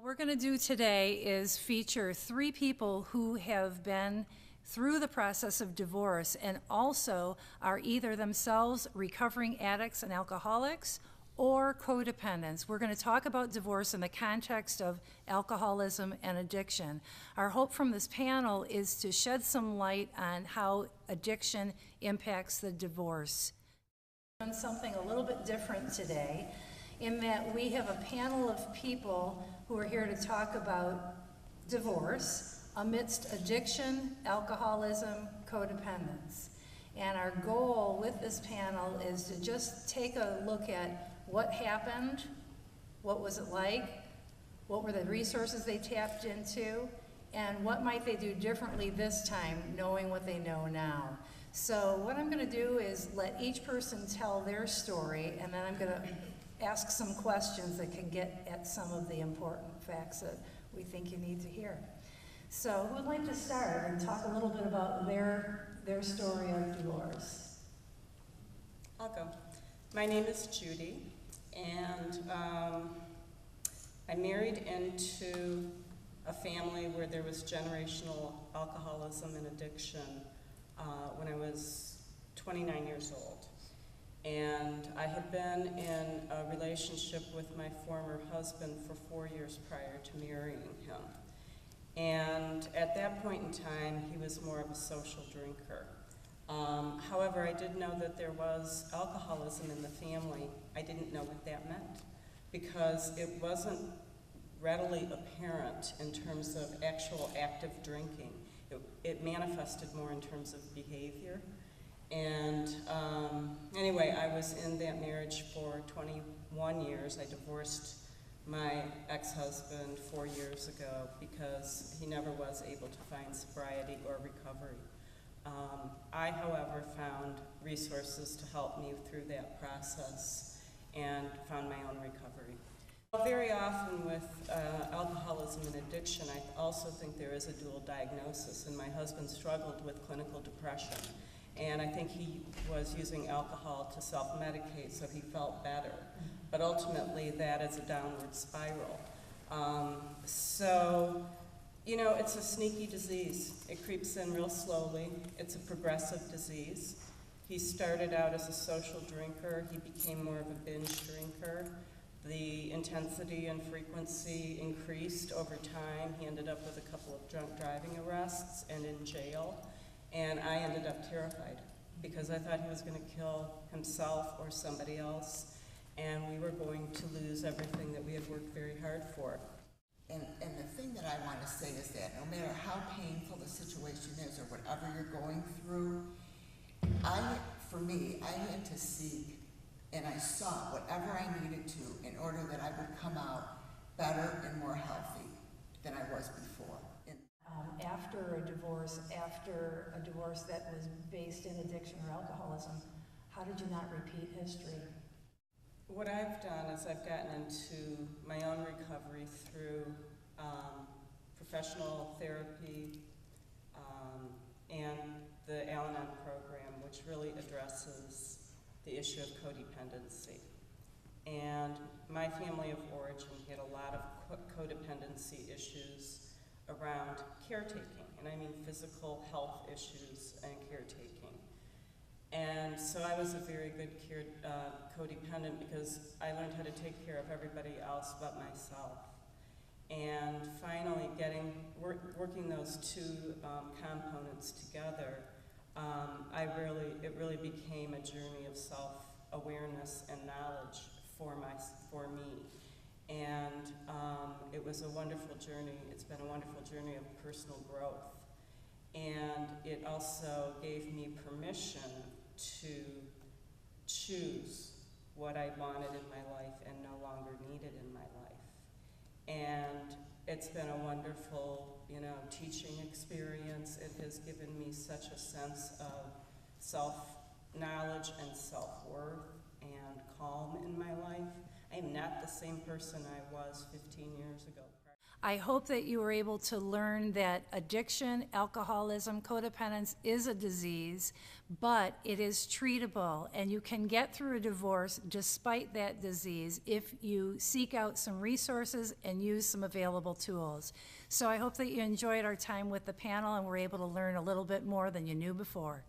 What we're going to do today is feature 3 people who have been through the process of divorce and also are either themselves recovering addicts and alcoholics or codependents. We're going to talk about divorce in the context of alcoholism and addiction. Our hope from this panel is to shed some light on how addiction impacts the divorce. We've done something a little bit different today in that we have a panel of people who are here to talk about divorce amidst addiction, alcoholism, codependence. And our goal with this panel is to just take a look at what happened, what was it like, what were the resources they tapped into, and what might they do differently this time, knowing what they know now. So what I'm going to do is let each person tell their story, and then I'm going to ask some questions that can get at some of the important facts that we think you need to hear. So who would like to start and talk a little bit about their story of divorce? I'll go. My name is Judy, and I married into a family where there was generational alcoholism and addiction when I was 29 years old. And I had been in a relationship with my former husband for 4 years prior to marrying him. And at that point in time, he was more of a social drinker. However, I did know that there was alcoholism in the family. I didn't know what that meant because it wasn't readily apparent in terms of actual active drinking. It manifested more in terms of behavior. And anyway, I was in that marriage for 21 years. I divorced my ex-husband 4 years ago because he never was able to find sobriety or recovery. I, however, found resources to help me through that process and found my own recovery. Very often with alcoholism and addiction, I also think there is a dual diagnosis, and my husband struggled with clinical depression. And I think he was using alcohol to self-medicate so he felt better. But ultimately, that is a downward spiral. So, you know, it's a sneaky disease. It creeps in real slowly. It's a progressive disease. He started out as a social drinker. He became more of a binge drinker. The intensity and frequency increased over time. He ended up with a couple of drunk driving arrests and in jail. And I ended up terrified because I thought he was going to kill himself or somebody else, and we were going to lose everything that we had worked very hard for. And the thing that I want to say is that no matter how painful the situation is or whatever you're going through, for me, I had to seek and I sought whatever I needed to in order that I would come out better and more healthy than I was before. After a divorce that was based in addiction or alcoholism, how did you not repeat history? What I've done is I've gotten into my own recovery through professional therapy and the Al-Anon program, which really addresses the issue of codependency. And my family of origin had a lot of codependency issues around caretaking, and I mean physical health issues and caretaking. And so I was a very good codependent because I learned how to take care of everybody else but myself. And finally working those two components together, it really became a journey of self-awareness and knowledge for me. And it was a wonderful journey. It's been a wonderful journey of personal growth. And it also gave me permission to choose what I wanted in my life and no longer needed in my life. And it's been a wonderful, teaching experience. It has given me such a sense of self-knowledge and self-worth and calm in my life. I am not the same person I was 15 years ago. I hope that you were able to learn that addiction, alcoholism, codependence is a disease, but it is treatable, and you can get through a divorce despite that disease if you seek out some resources and use some available tools. So I hope that you enjoyed our time with the panel and were able to learn a little bit more than you knew before.